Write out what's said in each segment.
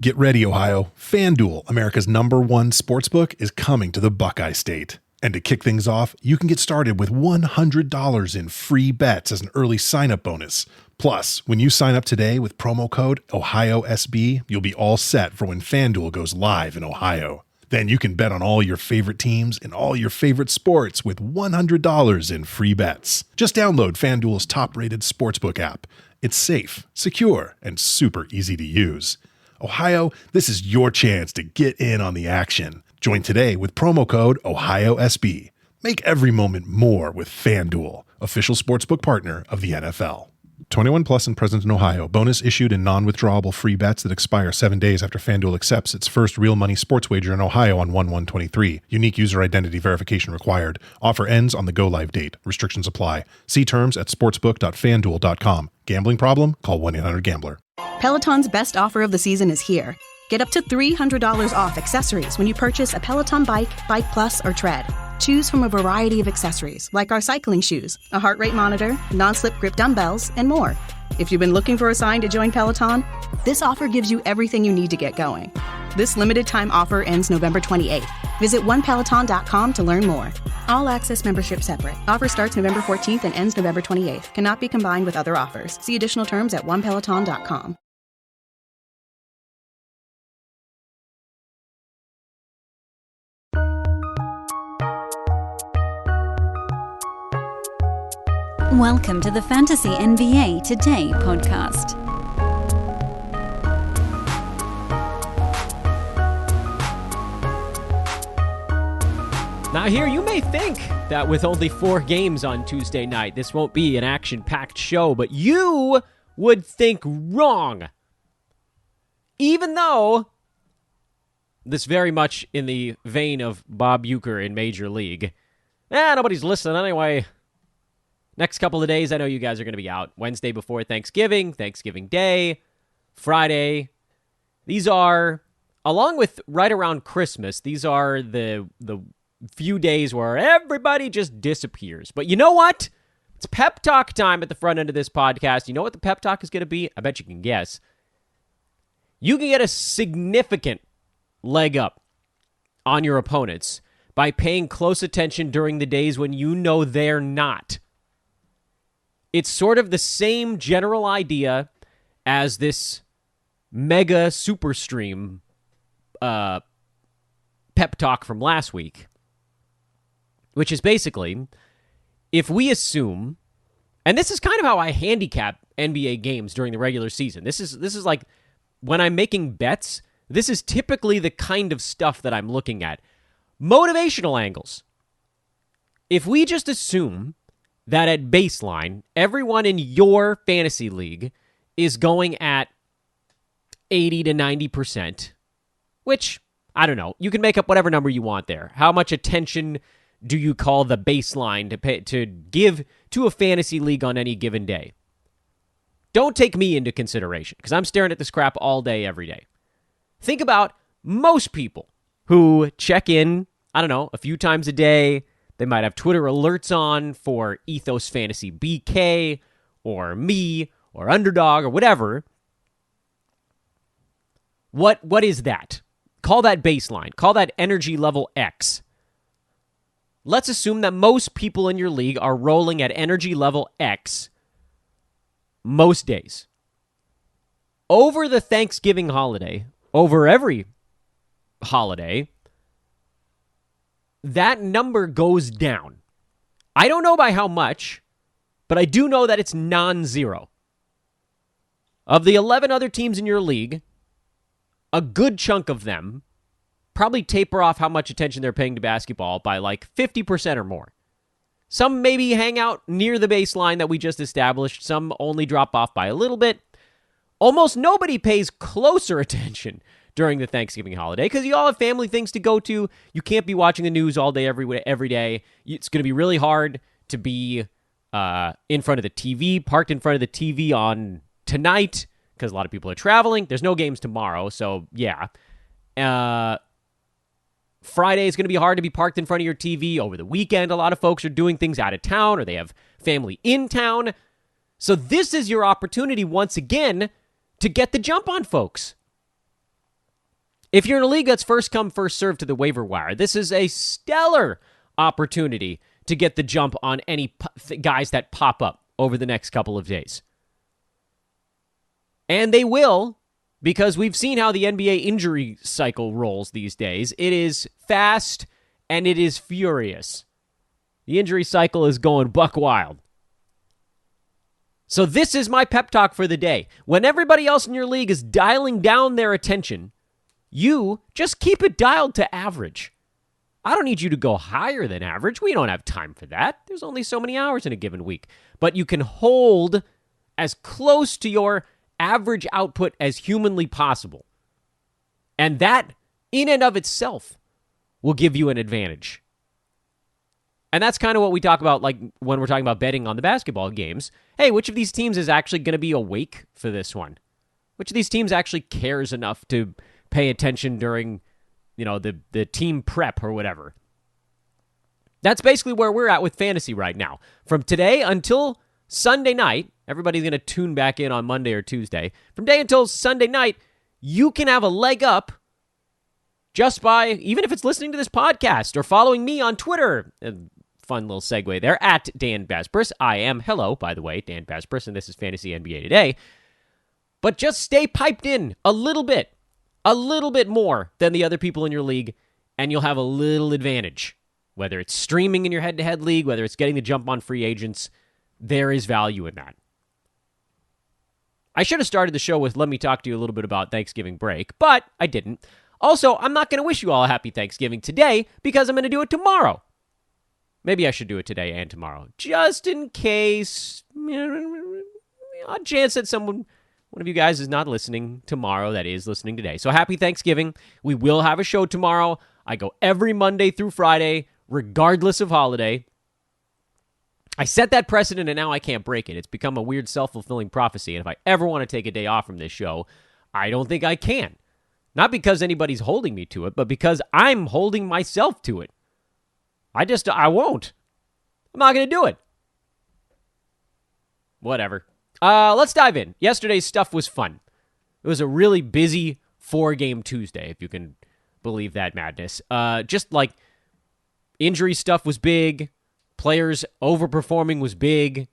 Get ready, Ohio. FanDuel, America's #1 sportsbook, is coming to the Buckeye State. And to kick things off, you can get started with $100 in free bets as an early sign-up bonus. Plus, when you sign up today with promo code OhioSB, you'll be all set for when FanDuel goes live in Ohio. Then you can bet on all your favorite teams and all your favorite sports with $100 in free bets. Just download FanDuel's top-rated sportsbook app. It's safe, secure, and super easy to use. Ohio, this is your chance to get in on the action. Join today with promo code OhioSB. Make every moment more with FanDuel, official sportsbook partner of the NFL. 21 plus and present in Ohio. Bonus issued in non-withdrawable free bets that expire 7 days after FanDuel accepts its first real money sports wager in Ohio on 1/1/23. Unique user identity verification required. Offer ends on the go-live date. Restrictions apply. See terms at sportsbook.fanduel.com. Gambling problem? Call 1-800-GAMBLER. Peloton's best offer of the season is here. Get up to $300 off accessories when you purchase a Peloton bike, Bike Plus, or Tread. Choose from a variety of accessories like our cycling shoes, a heart rate monitor, non-slip grip dumbbells, and more. If you've been looking for a sign to join Peloton, this offer gives you everything you need to get going. This limited time offer ends November 28th. Visit onepeloton.com to learn more. All access membership separate. Offer starts November 14th and ends November 28th. Cannot be combined with other offers. See additional terms at onepeloton.com. Welcome to the Fantasy NBA Today podcast. Now here, you may think that with only 4 games on Tuesday night, this won't be an action-packed show, but you would think wrong. Even though this very much in the vein of Bob Uecker in Major League. Nobody's listening anyway. Next couple of days, I know you guys are going to be out. Wednesday before Thanksgiving, Thanksgiving Day, Friday. These are, along with right around Christmas, these are the few days where everybody just disappears. But you know what? It's pep talk time at the front end of this podcast. You know what the pep talk is going to be? I bet you can guess. You can get a significant leg up on your opponents by paying close attention during the days when you know they're not. It's sort of the same general idea as this mega super stream pep talk from last week, which is basically, if we assume, and this is kind of how I handicap NBA games during the regular season. This is like when I'm making bets, this is typically the kind of stuff that I'm looking at. Motivational angles. If we just assume that at baseline, everyone in your fantasy league is going at 80 to 90%, which, I don't know, you can make up whatever number you want there. How much attention do you call the baseline to give to a fantasy league on any given day? Don't take me into consideration, because I'm staring at this crap all day, every day. Think about most people who check in, I don't know, a few times a day. They might have Twitter alerts on for Ethos Fantasy BK or me or Underdog or whatever. What is that? Call that baseline. Call that energy level X. Let's assume that most people in your league are rolling at energy level X most days. Over the Thanksgiving holiday, over every holiday, that number goes down. I don't know by how much, but I do know that it's non-zero. Of the 11 other teams in your league, a good chunk of them probably taper off how much attention they're paying to basketball by like 50% or more. Some maybe hang out near the baseline that we just established. Some only drop off by a little bit. Almost nobody pays closer attention during the Thanksgiving holiday because you all have family things to go to. You can't be watching the news all day, every day. It's going to be really hard to be in front of the TV, parked in front of the TV on tonight because a lot of people are traveling. There's no games tomorrow, so yeah. Friday is going to be hard to be parked in front of your TV. Over the weekend, a lot of folks are doing things out of town or they have family in town. So this is your opportunity once again to get the jump on folks. If you're in a league that's first come, first served to the waiver wire, this is a stellar opportunity to get the jump on any guys that pop up over the next couple of days. And they will, because we've seen how the NBA injury cycle rolls these days. It is fast and it is furious. The injury cycle is going buck wild. So this is my pep talk for the day. When everybody else in your league is dialing down their attention, you just keep it dialed to average. I don't need you to go higher than average. We don't have time for that. There's only so many hours in a given week. But you can hold as close to your average output as humanly possible. And that, in and of itself, will give you an advantage. And that's kind of what we talk about, like when we're talking about betting on the basketball games. Hey, which of these teams is actually going to be awake for this one? Which of these teams actually cares enough to pay attention during, the team prep or whatever? That's basically where we're at with fantasy right now. From today until Sunday night, everybody's going to tune back in on Monday or Tuesday. From today until Sunday night, you can have a leg up just by, even if it's listening to this podcast or following me on Twitter. Fun little segue there, at Dan Besbris. I am, hello, by the way, Dan Besbris, and this is Fantasy NBA Today. But just stay piped in a little bit more than the other people in your league, and you'll have a little advantage. Whether it's streaming in your head-to-head league, whether it's getting the jump on free agents, there is value in that. I should have started the show with let me talk to you a little bit about Thanksgiving break, but I didn't. Also, I'm not going to wish you all a happy Thanksgiving today because I'm going to do it tomorrow. Maybe I should do it today and tomorrow, just in case. Odd chance that one of you guys is not listening tomorrow that is listening today. So happy Thanksgiving. We will have a show tomorrow. I go every Monday through Friday, regardless of holiday. I set that precedent and now I can't break it. It's become a weird self-fulfilling prophecy. And if I ever want to take a day off from this show, I don't think I can. Not because anybody's holding me to it, but because I'm holding myself to it. I won't. I'm not going to do it. Whatever. Let's dive in. Yesterday's stuff was fun. It was a really busy 4-game Tuesday, if you can believe that madness. Just like injury stuff was big. Players overperforming was big.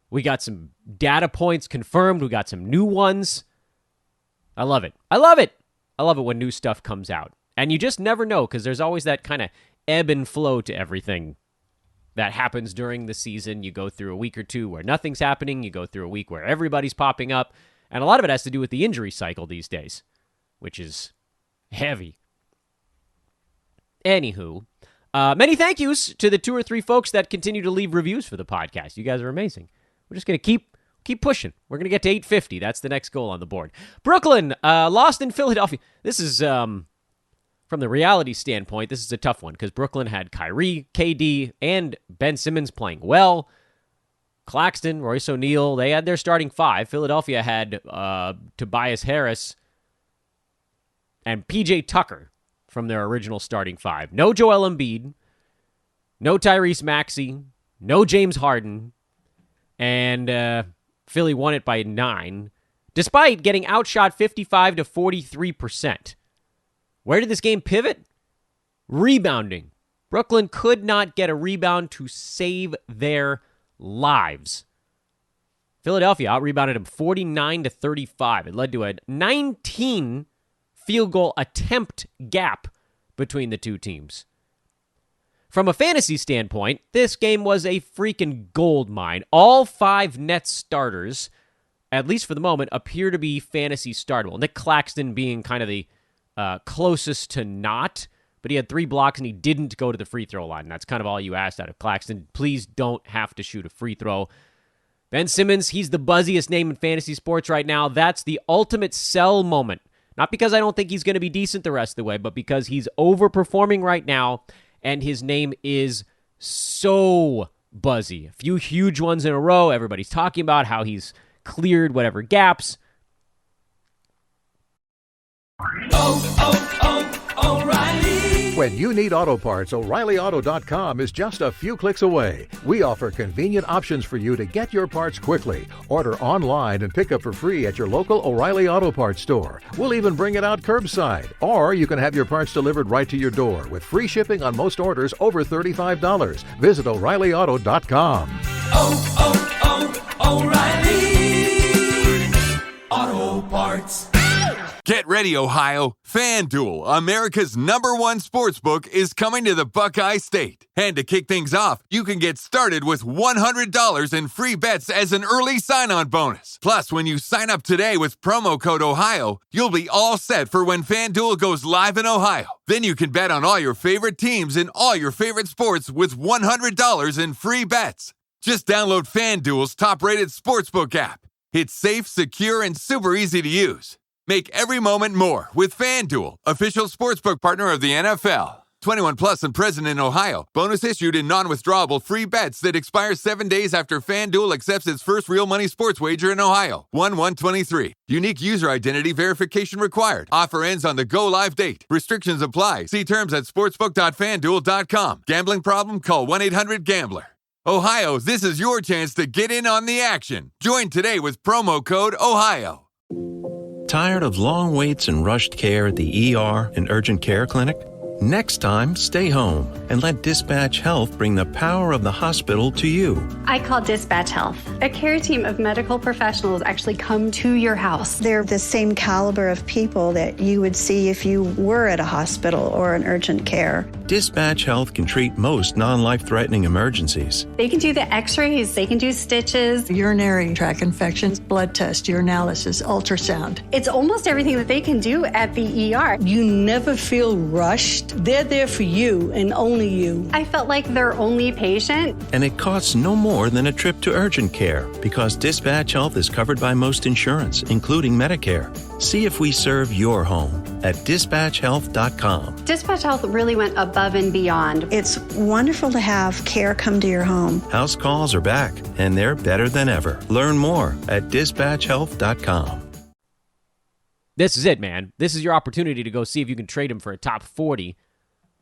We got some data points confirmed. We got some new ones. I love it. I love it when new stuff comes out. And you just never know because there's always that kind of ebb and flow to everything that happens during the season. You go through a week or two where nothing's happening. You go through a week where everybody's popping up. And a lot of it has to do with the injury cycle these days, which is heavy. Anywho, many thank yous to the 2 or 3 folks that continue to leave reviews for the podcast. You guys are amazing. We're just going to keep pushing. We're going to get to 850. That's the next goal on the board. Brooklyn lost in Philadelphia. This is... From the reality standpoint, this is a tough one because Brooklyn had Kyrie, KD, and Ben Simmons playing well. Claxton, Royce O'Neal, they had their starting 5. Philadelphia had Tobias Harris and PJ Tucker from their original starting 5. No Joel Embiid, no Tyrese Maxey, no James Harden, and Philly won it by 9, despite getting outshot 55 to 43%. Where did this game pivot? Rebounding. Brooklyn could not get a rebound to save their lives. Philadelphia out-rebounded them 49 to 35. It led to a 19 field goal attempt gap between the two teams. From a fantasy standpoint, this game was a freaking gold mine. All 5 Nets starters, at least for the moment, appear to be fantasy startable. Nick Claxton being kind of the closest to not, but he had 3 blocks and he didn't go to the free throw line. That's kind of all you asked out of Claxton. Please don't have to shoot a free throw. Ben Simmons, he's the buzziest name in fantasy sports right now. That's the ultimate sell moment. Not because I don't think he's going to be decent the rest of the way, but because he's overperforming right now and his name is so buzzy. A few huge ones in a row. Everybody's talking about how he's cleared whatever gaps. O'Reilly When you need auto parts, O'ReillyAuto.com is just a few clicks away. We offer convenient options for you to get your parts quickly. Order online and pick up for free at your local O'Reilly Auto Parts store. We'll even bring it out curbside. Or you can have your parts delivered right to your door with free shipping on most orders over $35. Visit O'ReillyAuto.com. O'Reilly Auto Parts. Get ready, Ohio. FanDuel, America's #1 sportsbook, is coming to the Buckeye State. And to kick things off, you can get started with $100 in free bets as an early sign-on bonus. Plus, when you sign up today with promo code OHIO, you'll be all set for when FanDuel goes live in Ohio. Then you can bet on all your favorite teams and all your favorite sports with $100 in free bets. Just download FanDuel's top-rated sportsbook app. It's safe, secure, and super easy to use. Make every moment more with FanDuel, official sportsbook partner of the NFL. 21 plus and present in Ohio. Bonus issued in non-withdrawable free bets that expire 7 days after FanDuel accepts its first real money sports wager in Ohio. 1/1/23. Unique user identity verification required. Offer ends on the go live date. Restrictions apply. See terms at sportsbook.fanduel.com. Gambling problem? Call 1-800-GAMBLER. Ohio, this is your chance to get in on the action. Join today with promo code OHIO. Tired of long waits and rushed care at the ER and urgent care clinic? Next time, stay home and let Dispatch Health bring the power of the hospital to you. I call Dispatch Health. A care team of medical professionals actually come to your house. They're the same caliber of people that you would see if you were at a hospital or an urgent care. Dispatch Health can treat most non-life-threatening emergencies. They can do the x-rays, they can do stitches, urinary tract infections, blood test, urinalysis, ultrasound. It's almost everything that they can do at the ER. You never feel rushed. They're there for you and only you. I felt like their only patient. And it costs no more than a trip to urgent care because Dispatch Health is covered by most insurance, including Medicare. See if we serve your home at dispatchhealth.com. Dispatch Health really went above and beyond. It's wonderful to have care come to your home. House calls are back, and they're better than ever. Learn more at dispatchhealth.com. This is it, man. This is your opportunity to go see if you can trade him for a top 40.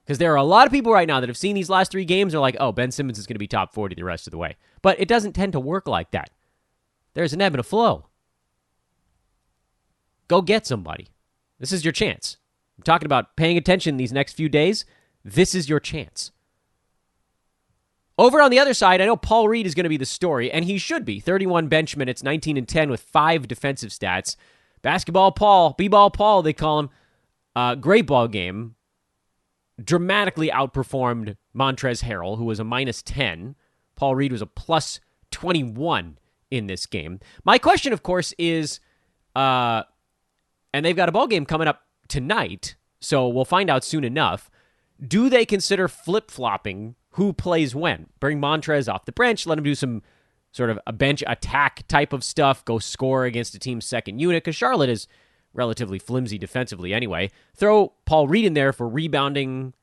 Because there are a lot of people right now that have seen these last 3 games and are like, oh, Ben Simmons is going to be top 40 the rest of the way. But it doesn't tend to work like that. There's an ebb and a flow. Go get somebody. This is your chance. I'm talking about paying attention these next few days. This is your chance. Over on the other side, I know Paul Reed is going to be the story, and he should be. 31 bench minutes, 19 and 10 with 5 defensive stats. Basketball Paul, B-ball Paul, they call him. Great ball game. Dramatically outperformed Montrezl Harrell, who was a -10. Paul Reed was a +21 in this game. My question, of course, is, and they've got a ball game coming up tonight, so we'll find out soon enough. Do they consider flip-flopping who plays when? Bring Montrez off the bench, let him do some sort of a bench attack type of stuff, go score against a team's second unit, because Charlotte is relatively flimsy defensively anyway. Throw Paul Reed in there for rebounding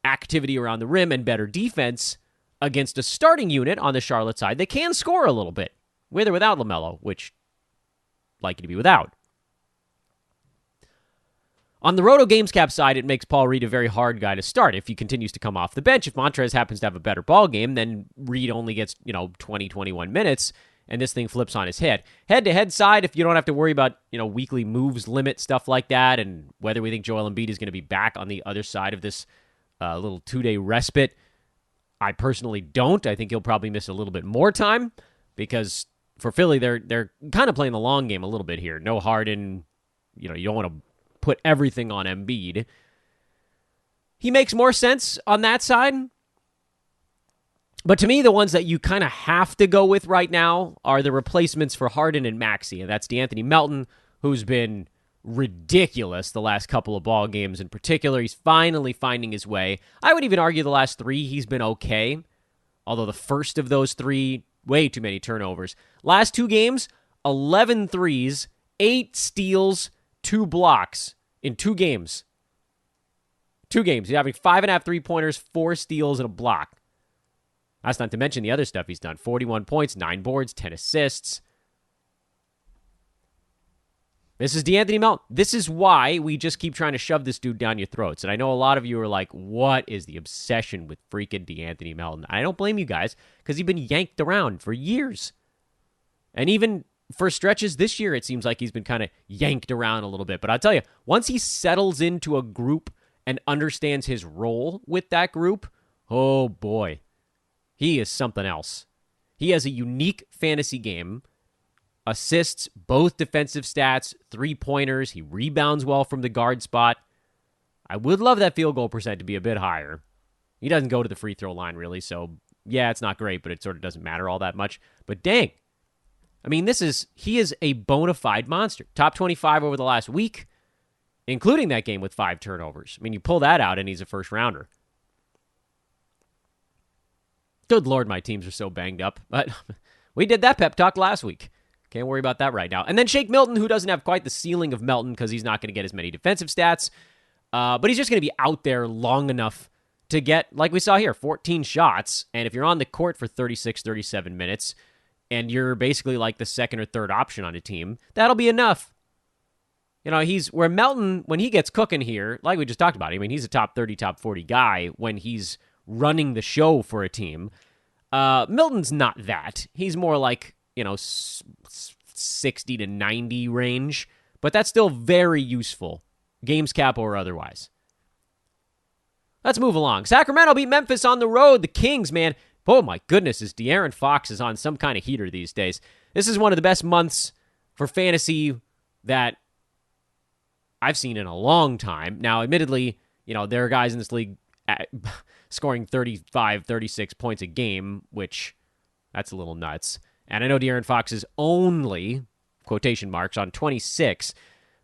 activity around the rim and better defense against a starting unit on the Charlotte side. They can score a little bit, with or without LaMelo, which I'd like you to be without. On the Roto Games Cap side, it makes Paul Reed a very hard guy to start if he continues to come off the bench. If Montrez happens to have a better ball game, then Reed only gets, 20, 21 minutes, and this thing flips on his head. Head-to-head side, if you don't have to worry about, weekly moves, limit, stuff like that, and whether we think Joel Embiid is going to be back on the other side of this little 2-day respite, I personally don't. I think he'll probably miss a little bit more time because for Philly, they're kind of playing the long game a little bit here. No Harden, you don't want to put everything on Embiid. He makes more sense on that side. But to me, the ones that you kind of have to go with right now are the replacements for Harden and Maxey. And that's DeAnthony Melton, who's been ridiculous the last couple of ball games in particular. He's finally finding his way. I would even argue the last 3, he's been okay. Although the first of those 3, way too many turnovers. Last 2 games, 11 threes, 8 steals, 2 blocks in 2 games. 2 games. He's having 5.5 3-pointers, 4 steals, and a block. That's not to mention the other stuff he's done. 41 points, 9 boards, 10 assists. This is DeAnthony Melton. This is why we just keep trying to shove this dude down your throats. And I know a lot of you are like, what is the obsession with freaking DeAnthony Melton? I don't blame you guys, because he's been yanked around for years. And even for stretches this year, it seems like he's been kind of yanked around a little bit. But I'll tell you, once he settles into a group and understands his role with that group, oh boy, he is something else. He has a unique fantasy game. Assists, both defensive stats, 3-pointers. He rebounds well from the guard spot. I would love that field goal percent to be a bit higher. He doesn't go to the free throw line, really, so yeah, it's not great, but it sort of doesn't matter all that much. But dang, I mean, he is a bona fide monster. Top 25 over the last week, including that game with 5 turnovers. I mean, you pull that out, and he's a first-rounder. Good Lord, my teams are so banged up. But we did that pep talk last week. Can't worry about that right now. And then Shake Milton, who doesn't have quite the ceiling of Melton because he's not going to get as many defensive stats, but he's just going to be out there long enough to get, like we saw here, 14 shots. And if you're on the court for 36, 37 minutes, and you're basically like the second or third option on a team, that'll be enough. You know, where Melton, when he gets cooking here, like we just talked about, I mean, he's a top 30, top 40 guy when he's running the show for a team. Milton's not that. He's more like, 60 to 90 range, but that's still very useful, games cap or otherwise. Let's move along. Sacramento beat Memphis on the road. The Kings, man, oh my goodness, De'Aaron Fox is on some kind of heater these days. This is one of the best months for fantasy that I've seen in a long time. Now, admittedly, there are guys in this league scoring 35, 36 points a game, which that's a little nuts. And I know De'Aaron Fox is only, quotation marks, on 26,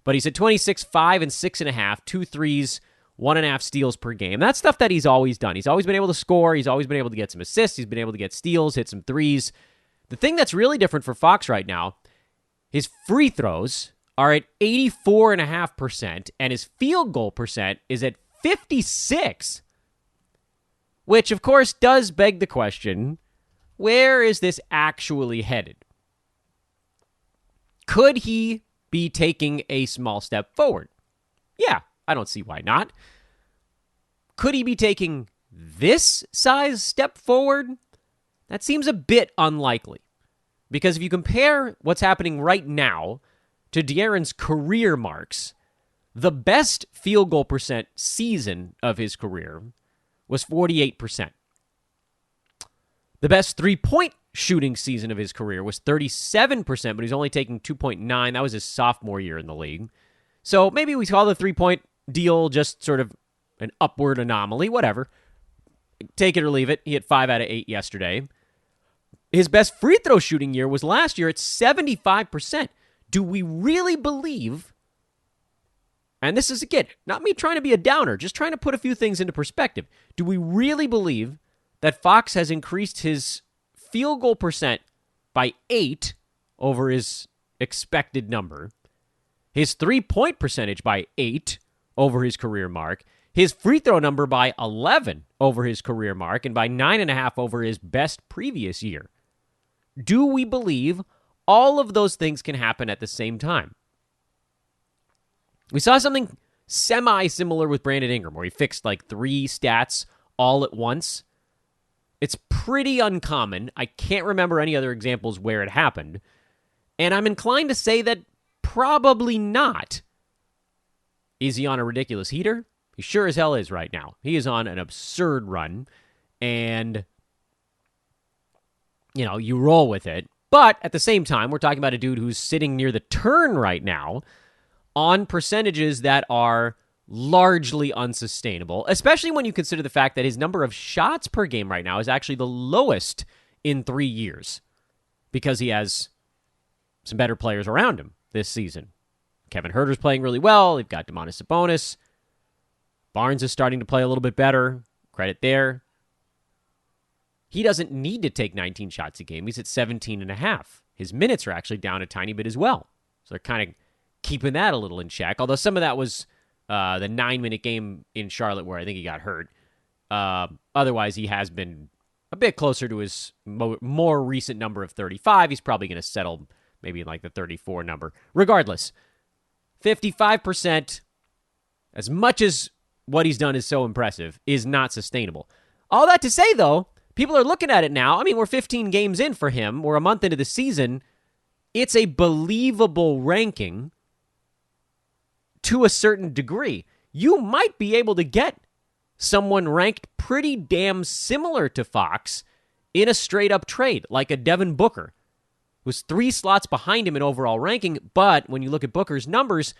but he's at 26, 5 and 6.5, 2 threes, 1.5 steals per game. That's stuff that he's always done. He's always been able to score. He's always been able to get some assists. He's been able to get steals, hit some threes. The thing that's really different for Fox right now, his free throws are at 84.5%, and his field goal percent is at 56, which, of course, does beg the question, where is this actually headed? Could he be taking a small step forward? Yeah, I don't see why not. Could he be taking this size step forward? That seems a bit unlikely. Because if you compare what's happening right now to De'Aaron's career marks, the best field goal percent season of his career was 48%. The best three-point shooting season of his career was 37%, but he's only taking 2.9. That was his sophomore year in the league. So maybe we call the three-point deal just sort of an upward anomaly, whatever. Take it or leave it. He hit 5 out of 8 yesterday. His best free throw shooting year was last year at 75%. Do we really believe, and this is, again, not me trying to be a downer, just trying to put a few things into perspective. Do we really believe that Fox has increased his field goal percent by 8 over his expected number, his three-point percentage by 8 over his career mark, his free throw number by 11 over his career mark, and by 9.5 over his best previous year? Do we believe all of those things can happen at the same time? We saw something semi-similar with Brandon Ingram, where he fixed like 3 stats all at once. It's pretty uncommon. I can't remember any other examples where it happened. And I'm inclined to say that probably not. Is he on a ridiculous heater? He sure as hell is right now. He is on an absurd run. And, you roll with it. But at the same time, we're talking about a dude who's sitting near the turn right now on percentages that are largely unsustainable, especially when you consider the fact that his number of shots per game right now is actually the lowest in 3 years because he has some better players around him this season. Kevin Huerter's playing really well. They've got Domantas Sabonis. Barnes is starting to play a little bit better. Credit there. He doesn't need to take 19 shots a game. He's at 17.5. His minutes are actually down a tiny bit as well. So they're kind of keeping that a little in check, although some of that was the 9-minute game in Charlotte where I think he got hurt. Otherwise, he has been a bit closer to his more recent number of 35. He's probably going to settle maybe in like the 34 number. Regardless, 55%, as much as what he's done is so impressive, is not sustainable. All that to say, though, people are looking at it now. I mean, we're 15 games in for him. We're a month into the season. It's a believable ranking to a certain degree. You might be able to get someone ranked pretty damn similar to Fox in a straight-up trade, like a Devin Booker, who's 3 slots behind him in overall ranking, but when you look at Booker's numbers,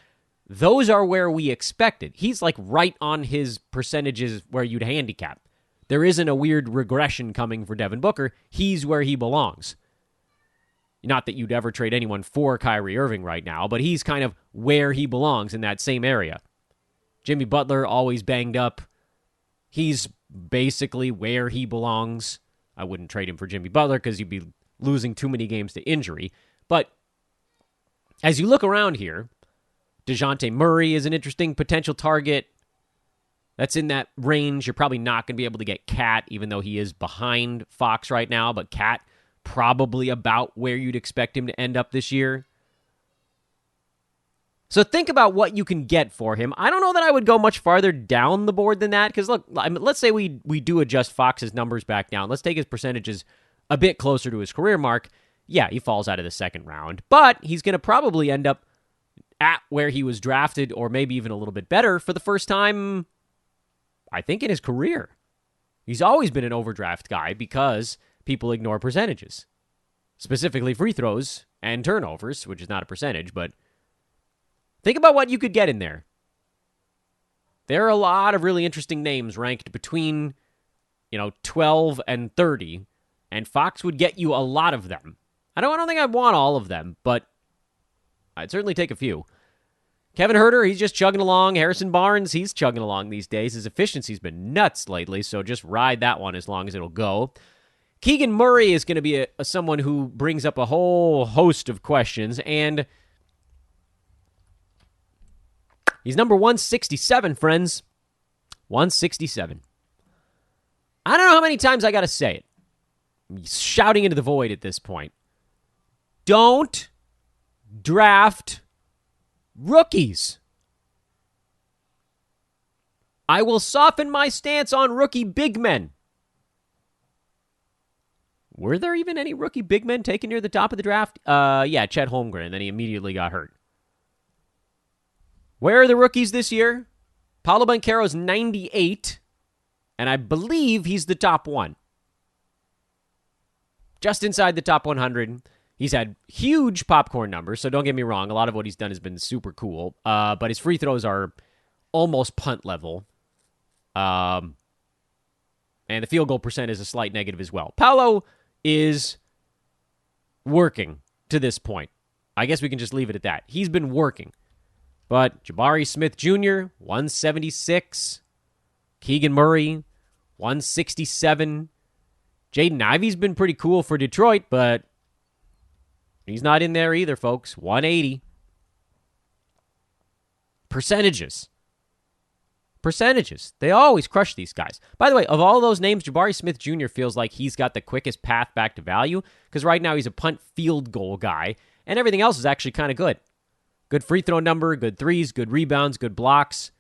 those are where we expected. He's like right on his percentages where you'd handicap. There isn't a weird regression coming for Devin Booker. He's where he belongs. Not that you'd ever trade anyone for Kyrie Irving right now, but he's kind of where he belongs in that same area. Jimmy Butler, always banged up. He's basically where he belongs. I wouldn't trade him for Jimmy Butler because you'd be losing too many games to injury. But as you look around here, DeJounte Murray is an interesting potential target. That's in that range. You're probably not going to be able to get Cat, even though he is behind Fox right now. But Cat, probably about where you'd expect him to end up this year. So think about what you can get for him. I don't know that I would go much farther down the board than that, because look, let's say we do adjust Fox's numbers back down. Let's take his percentages a bit closer to his career mark. Yeah, he falls out of the second round, but he's going to probably end up at where he was drafted, or maybe even a little bit better for the first time, I think, in his career. He's always been an overdraft guy because people ignore percentages, specifically free throws and turnovers, which is not a percentage, but think about what you could get in there. There are a lot of really interesting names ranked between, 12 and 30, and Fox would get you a lot of them. I don't think I'd want all of them, but I'd certainly take a few. Kevin Huerter, he's just chugging along. Harrison Barnes, he's chugging along these days. His efficiency's been nuts lately, so just ride that one as long as it'll go. Keegan Murray is going to be someone who brings up a whole host of questions, and he's number 167, friends. 167. I don't know how many times I got to say it. I'm shouting into the void at this point. Don't draft rookies. I will soften my stance on rookie big men. Were there even any rookie big men taken near the top of the draft? Yeah, Chet Holmgren, and then he immediately got hurt. Where are the rookies this year? Paolo Banchero's 98, and I believe he's the top one. Just inside the top 100. He's had huge popcorn numbers, so don't get me wrong. A lot of what he's done has been super cool, but his free throws are almost punt level. And the field goal percent is a slight negative as well. Paolo is working to this point. I guess we can just leave it at that. He's been working. But Jabari Smith Jr., 176. Keegan Murray, 167. Jaden Ivey's been pretty cool for Detroit, but he's not in there either, folks. 180. Percentages. They always crush these guys. By the way, of all those names, Jabari Smith Jr. feels like he's got the quickest path back to value, because right now he's a punt field goal guy, and everything else is actually kind of good. Good free throw number, good threes, good rebounds, good blocks.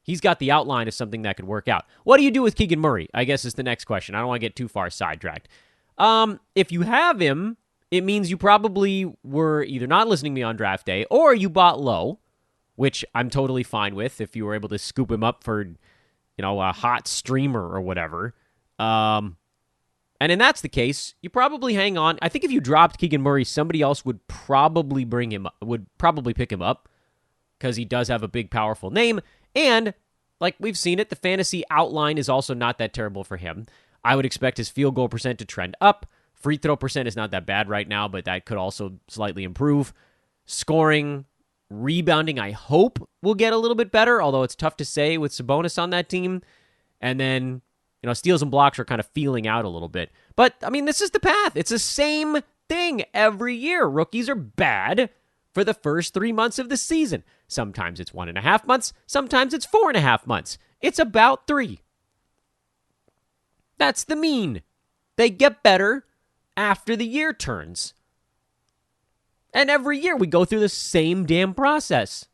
He's got the outline of something that could work out. What do you do with Keegan Murray? I guess is the next question. I don't want to get too far sidetracked. If you have him, it means you probably were either not listening to me on draft day, or you bought low, which I'm totally fine with if you were able to scoop him up for, a hot streamer or whatever. And if that's the case, you probably hang on. I think if you dropped Keegan Murray, somebody else would probably pick him up, because he does have a big, powerful name. And like we've seen it, the fantasy outline is also not that terrible for him. I would expect his field goal percent to trend up. Free throw percent is not that bad right now, but that could also slightly improve. Scoring, rebounding, I hope will get a little bit better, although it's tough to say with Sabonis on that team. And then, steals and blocks are kind of feeling out a little bit. But, this is the path. It's the same thing every year. Rookies are bad for the first 3 months of the season. Sometimes it's 1.5 months. Sometimes it's 4.5 months. It's about 3. That's the mean. They get better after the year turns. And every year we go through the same damn process.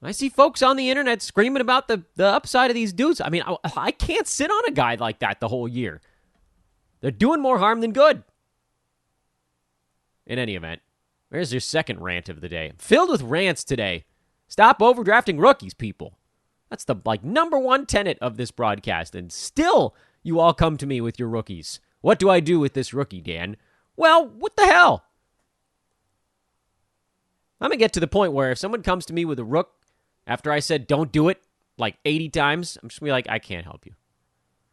I see folks on the internet screaming about the upside of these dudes. I mean, I can't sit on a guy like that the whole year. They're doing more harm than good. In any event, there's your second rant of the day. I'm filled with rants today. Stop overdrafting rookies, people. That's the number one tenet of this broadcast. And still, you all come to me with your rookies. What do I do with this rookie, Dan? Well, what the hell? I'm going to get to the point where if someone comes to me with a rook after I said don't do it 80 times, I'm just going to be like, I can't help you.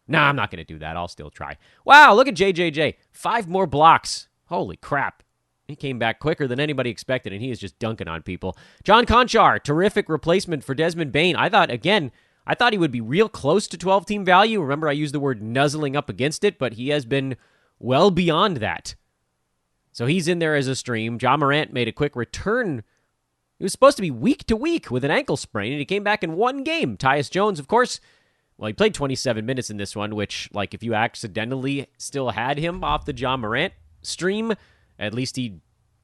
Nah, I'm not going to do that. I'll still try. Wow, look at JJJ. 5 more blocks. Holy crap. He came back quicker than anybody expected, and he is just dunking on people. John Conchar, terrific replacement for Desmond Bane. I thought he would be real close to 12-team value. Remember, I used the word nuzzling up against it, but he has been well beyond that. So he's in there as a stream. John Morant made a quick return. He was supposed to be week to week with an ankle sprain, and he came back in one game. Tyus Jones, of course, well, he played 27 minutes in this one, which, if you accidentally still had him off the John Morant stream, at least he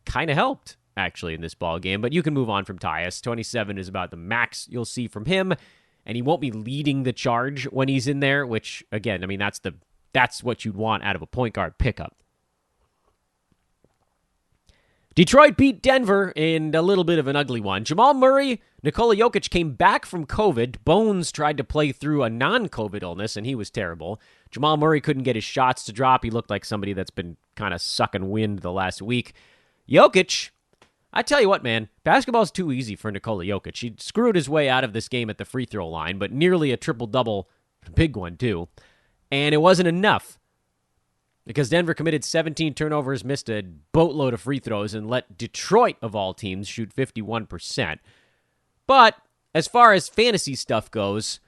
kind of helped, actually, in this ball game. But you can move on from Tyus. 27 is about the max you'll see from him, and he won't be leading the charge when he's in there, which, again, I mean, that's what you'd want out of a point guard pickup. Detroit beat Denver in a little bit of an ugly one. Jamal Murray, Nikola Jokic came back from COVID. Bones tried to play through a non-COVID illness, and he was terrible. Jamal Murray couldn't get his shots to drop. He looked like somebody that's been kind of sucking wind the last week. Jokic, I tell you what, man, basketball's too easy for Nikola Jokic. He screwed his way out of this game at the free throw line, but nearly a triple-double, big one too, and it wasn't enough. Because Denver committed 17 turnovers, missed a boatload of free throws, and let Detroit, of all teams, shoot 51%. But as far as fantasy stuff goes,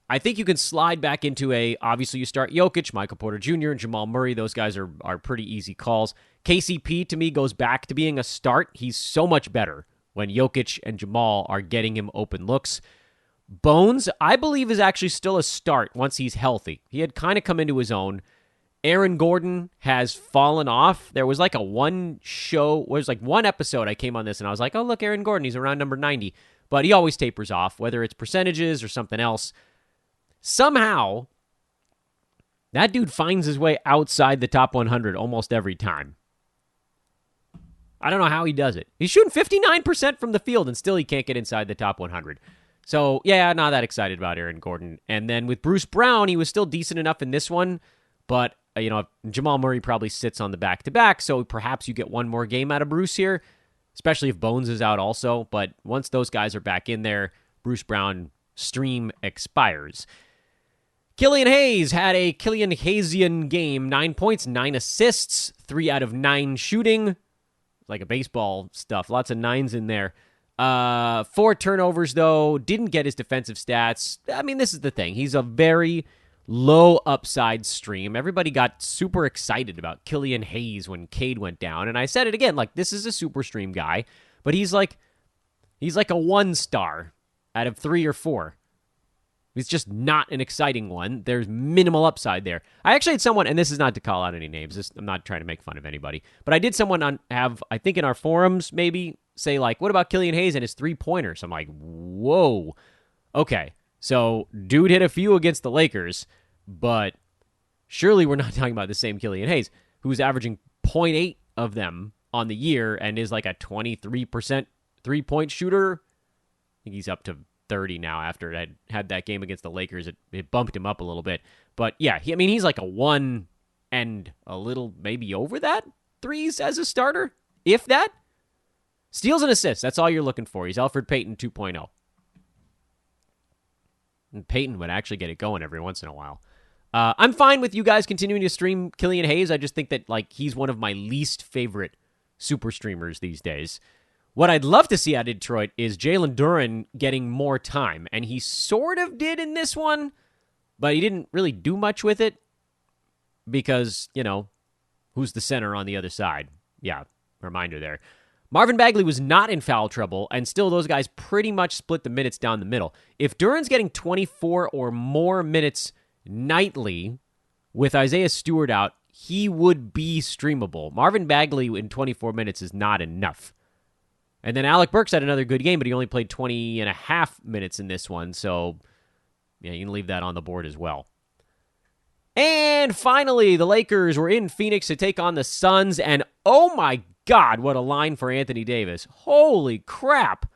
I think you can slide back into obviously you start Jokic, Michael Porter Jr., and Jamal Murray. Those guys are pretty easy calls. KCP, to me, goes back to being a start. He's so much better when Jokic and Jamal are getting him open looks. Bones, I believe, is actually still a start once he's healthy. He had kind of come into his own. Aaron Gordon has fallen off. There was one episode I came on this and I was like, oh, look, Aaron Gordon, he's around number 90. But he always tapers off, whether it's percentages or something else. Somehow, that dude finds his way outside the top 100 almost every time. I don't know how he does it. He's shooting 59% from the field and still he can't get inside the top 100. So, yeah, not that excited about Aaron Gordon. And then with Bruce Brown, he was still decent enough in this one, but Jamal Murray probably sits on the back-to-back, so perhaps you get one more game out of Bruce here, especially if Bones is out also. But once those guys are back in there, Bruce Brown stream expires. Killian Hayes had a Killian Hayesian game. 9 points, 9 assists, 3 out of 9 shooting. Like a baseball stuff. Lots of 9s in there. 4 turnovers, though. Didn't get his defensive stats. I mean, this is the thing. He's a very low upside stream. Everybody got super excited about Killian Hayes when Cade went down. And I said it again, this is a super stream guy. But he's like a 1 star out of 3 or 4. He's just not an exciting one. There's minimal upside there. I actually had someone, and this is not to call out any names. I'm not trying to make fun of anybody. But I did I think in our forums maybe, say what about Killian Hayes and his 3-pointers? I'm like, whoa. Okay, so dude hit a few against the Lakers, but surely we're not talking about the same Killian Hayes, who's averaging 0.8 of them on the year and is like a 23% 3-point shooter. I think he's up to 30 now after it had that game against the Lakers. It bumped him up a little bit. But yeah, he's like a 1 and a little maybe over that threes as a starter, if that. Steals and assists, that's all you're looking for. He's Elfrid Payton 2.0. And Payton would actually get it going every once in a while. I'm fine with you guys continuing to stream Killian Hayes. I just think that he's one of my least favorite super streamers these days. What I'd love to see out of Detroit is Jalen Duren getting more time, and he sort of did in this one, but he didn't really do much with it because, who's the center on the other side? Yeah, reminder there. Marvin Bagley was not in foul trouble, and still those guys pretty much split the minutes down the middle. If Duren's getting 24 or more minutes nightly with Isaiah Stewart out, he would be streamable. Marvin Bagley in 24 minutes is not enough. And then Alec Burks had another good game, but he only played 20 and a half minutes in this one. So, yeah, you can leave that on the board as well. And finally, the Lakers were in Phoenix to take on the Suns. And oh my God, what a line for Anthony Davis. Holy crap.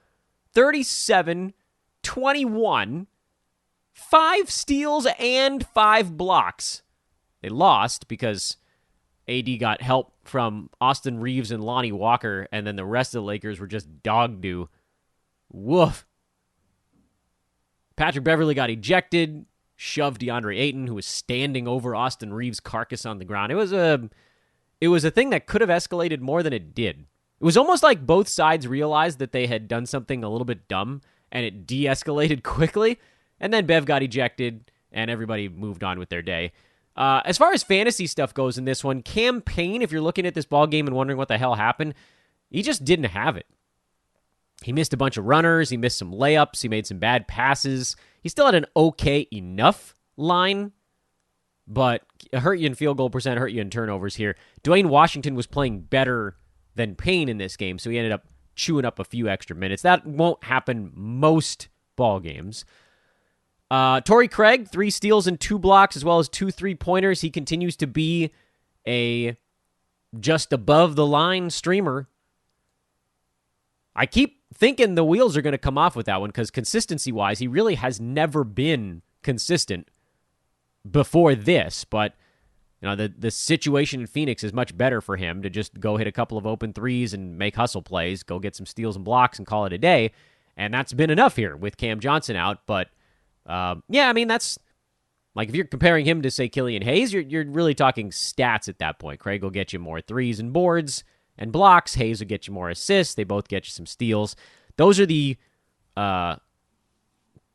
37, 21, 5 steals and 5 blocks. They lost because AD got help from Austin Reeves and Lonnie Walker, and then the rest of the Lakers were just dog do. Woof. Patrick Beverley got ejected, shoved DeAndre Ayton, who was standing over Austin Reeves' carcass on the ground. It was a thing that could have escalated more than it did. It was almost like both sides realized that they had done something a little bit dumb, and it de-escalated quickly, and then Bev got ejected, and everybody moved on with their day. As far as fantasy stuff goes in this one, Cam Payne, if you're looking at this ball game and wondering what the hell happened, he just didn't have it. He missed a bunch of runners. He missed some layups. He made some bad passes. He still had an okay enough line, but hurt you in field goal percent, hurt you in turnovers here. Dwayne Washington was playing better than Payne in this game, so he ended up chewing up a few extra minutes. That won't happen most ball games. Torrey Craig, 3 steals and 2 blocks, as well as 2 3-pointers. He continues to be a just above the line streamer. I keep thinking the wheels are going to come off with that one because consistency-wise, he really has never been consistent before this. But the situation in Phoenix is much better for him to just go hit a couple of open threes and make hustle plays, go get some steals and blocks and call it a day. And that's been enough here with Cam Johnson out, but that's like if you're comparing him to, say, Killian Hayes, you're really talking stats at that point. Craig will get you more threes and boards and blocks. Hayes will get you more assists. They both get you some steals. Those are the...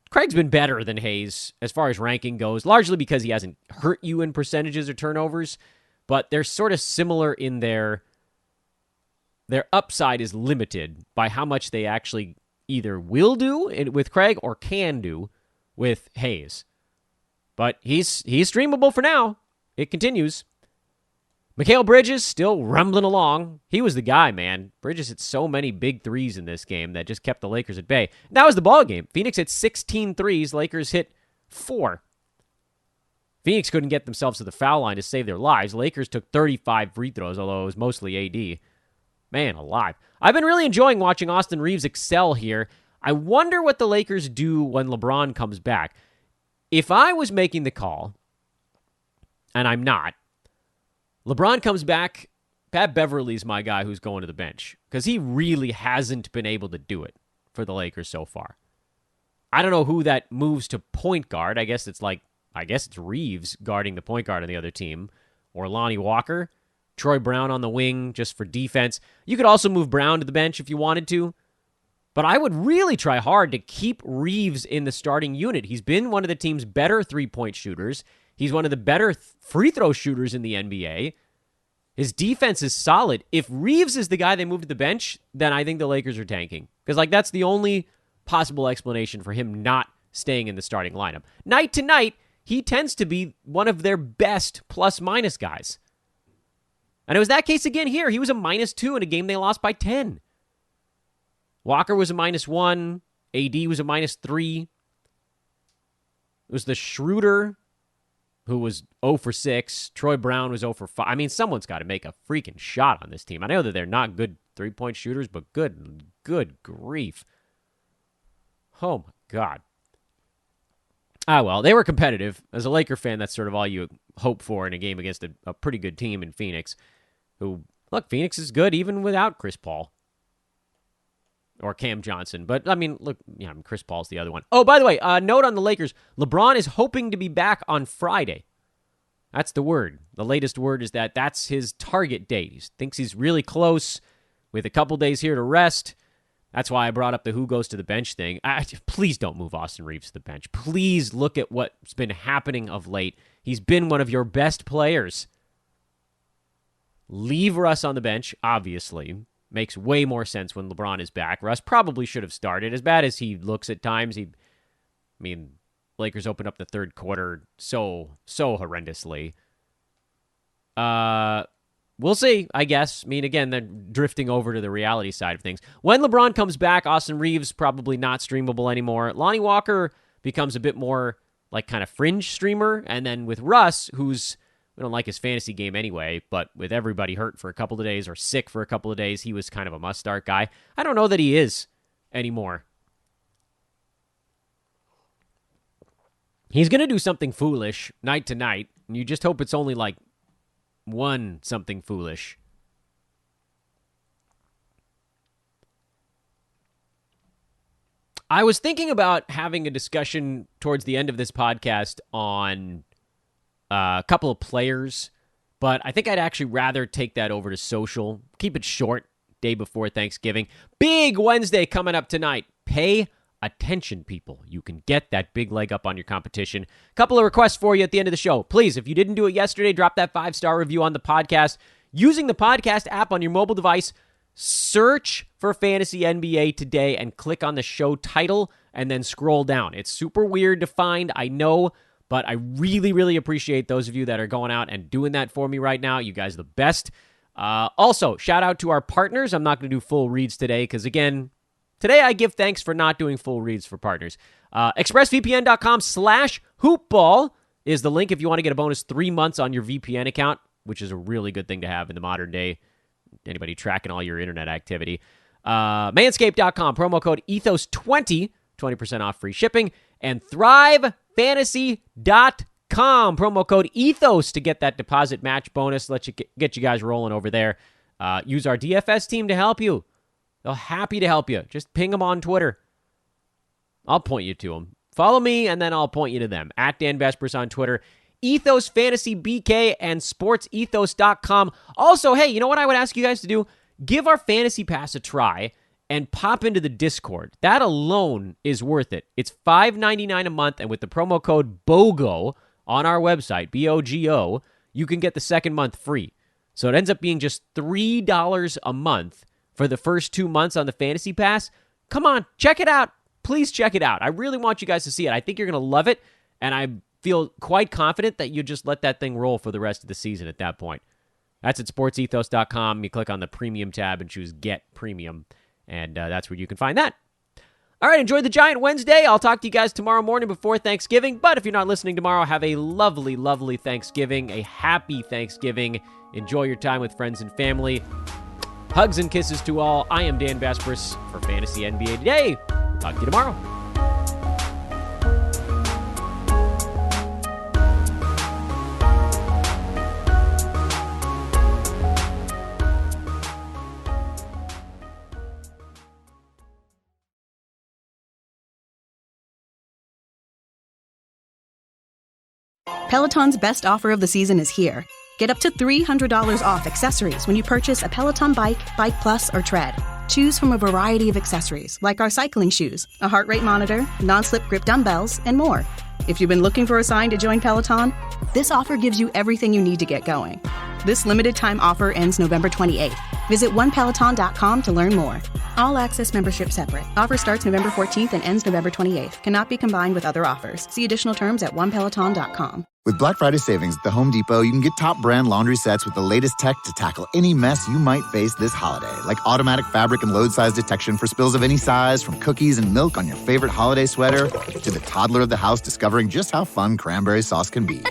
Craig's been better than Hayes as far as ranking goes, largely because he hasn't hurt you in percentages or turnovers, but they're sort of similar in their upside is limited by how much they actually either will do with Craig or can do with Hayes. But he's streamable for now. It continues. Mikal Bridges still rumbling along. He was the guy, man. Bridges hit so many big threes in this game that just kept the Lakers at bay. That was the ball game. Phoenix hit 16 threes. Lakers hit 4. Phoenix couldn't get themselves to the foul line to save their lives. Lakers took 35 free throws, although it was mostly AD. Man alive. I've been really enjoying watching Austin Reeves excel here. I wonder what the Lakers do when LeBron comes back. If I was making the call, and I'm not, LeBron comes back, Pat Beverley's my guy who's going to the bench because he really hasn't been able to do it for the Lakers so far. I don't know who that moves to point guard. I guess it's Reeves guarding the point guard on the other team, or Lonnie Walker. Troy Brown on the wing just for defense. You could also move Brown to the bench if you wanted to. But I would really try hard to keep Reeves in the starting unit. He's been one of the team's better three-point shooters. He's one of the better free throw shooters in the NBA. His defense is solid. If Reeves is the guy they move to the bench, then I think the Lakers are tanking. Because that's the only possible explanation for him not staying in the starting lineup. Night to night, he tends to be one of their best plus-minus guys. And it was that case again here. He was a -2 in a game they lost by 10. Walker was a -1. AD was a -3. It was the Schroeder who was 0 for 6. Troy Brown was 0 for 5. I mean, someone's got to make a freaking shot on this team. I know that they're not good three-point shooters, but good grief. Oh, my God. Well, they were competitive. As a Laker fan, that's sort of all you hope for in a game against a pretty good team in Phoenix. Phoenix is good even without Chris Paul. Or Cam Johnson. But, Chris Paul's the other one. Oh, by the way, note on the Lakers, LeBron is hoping to be back on Friday. That's the word. The latest word is that's his target date. He thinks he's really close with a couple days here to rest. That's why I brought up the who goes to the bench thing. Please don't move Austin Reeves to the bench. Please look at what's been happening of late. He's been one of your best players. Leave Russ on the bench, obviously. Makes way more sense when LeBron is back. Russ probably should have started. As bad as he looks at times, Lakers opened up the third quarter so horrendously. we'll see, I guess. I mean, again, they're drifting over to the reality side of things. When LeBron comes back, Austin Reeves probably not streamable anymore. Lonnie Walker becomes a bit more like kind of fringe streamer. And then with Russ, who's, we don't like his fantasy game anyway, but with everybody hurt for a couple of days or sick for a couple of days, he was kind of a must-start guy. I don't know that he is anymore. He's going to do something foolish night to night, and you just hope it's only like one something foolish. I was thinking about having a discussion towards the end of this podcast on a couple of players, but I think I'd actually rather take that over to social. Keep it short, day before Thanksgiving. Big Wednesday coming up tonight. Pay attention, people. You can get that big leg up on your competition. Couple of requests for you at the end of the show. Please, if you didn't do it yesterday, drop that 5-star review on the podcast. Using the podcast app on your mobile device, search for Fantasy NBA today and click on the show title and then scroll down. It's super weird to find, I know, but I really, really appreciate those of you that are going out and doing that for me right now. You guys are the best. Also, shout out to our partners. I'm not going to do full reads today because, again, today I give thanks for not doing full reads for partners. ExpressVPN.com/hoopball is the link if you want to get a bonus 3 months on your VPN account, which is a really good thing to have in the modern day. Anybody tracking all your internet activity. Manscaped.com, promo code ETHOS20, 20% off free shipping. And ThriveFantasy.com, promo code ETHOS to get that deposit match bonus. Let you get you guys rolling over there. Use our DFS team to help you. They're happy to help you. Just ping them on Twitter. I'll point you to them. Follow me, and then I'll point you to them. At Dan Vespers on Twitter. Ethos Fantasy BK and SportsEthos.com. Also, hey, you know what I would ask you guys to do? Give our Fantasy Pass a try and pop into the Discord. That alone is worth it. It's $5.99 a month, and with the promo code BOGO on our website, BOGO, you can get the second month free. So it ends up being just $3 a month for the first 2 months on the Fantasy Pass. Come on, check it out. Please check it out. I really want you guys to see it. I think you're going to love it, and I feel quite confident that you just let that thing roll for the rest of the season at that point. That's at sportsethos.com. You click on the premium tab and choose Get Premium, and that's where you can find that. All right, enjoy the Giant Wednesday. I'll talk to you guys tomorrow morning before Thanksgiving, but if you're not listening tomorrow, have a lovely, lovely Thanksgiving, a happy Thanksgiving. Enjoy your time with friends and family. Hugs and kisses to all. I am Dan Vespers for Fantasy NBA Today. Talk to you tomorrow. Peloton's best offer of the season is here. Get up to $300 off accessories when you purchase a Peloton bike, Bike Plus, or Tread. Choose from a variety of accessories like our cycling shoes, a heart rate monitor, non-slip grip dumbbells, and more. If you've been looking for a sign to join Peloton, this offer gives you everything you need to get going. This limited time offer ends November 28th. Visit onepeloton.com to learn more. All access membership separate. Offer starts November 14th and ends November 28th. Cannot be combined with other offers. See additional terms at onepeloton.com. With Black Friday savings at the Home Depot, you can get top brand laundry sets with the latest tech to tackle any mess you might face this holiday, like automatic fabric and load size detection for spills of any size, from cookies and milk on your favorite holiday sweater to the toddler of the house discovering just how fun cranberry sauce can be.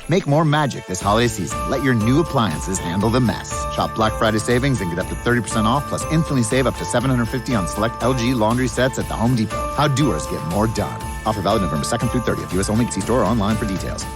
Make more magic this holiday season. Let your new appliances handle the mess. Shop Black Friday savings and get up to 30% off, plus instantly save up to $750 on select LG laundry sets at the Home Depot. How doers get more done. Offer valid November 2nd through 30th. U.S. only. See store or online for details.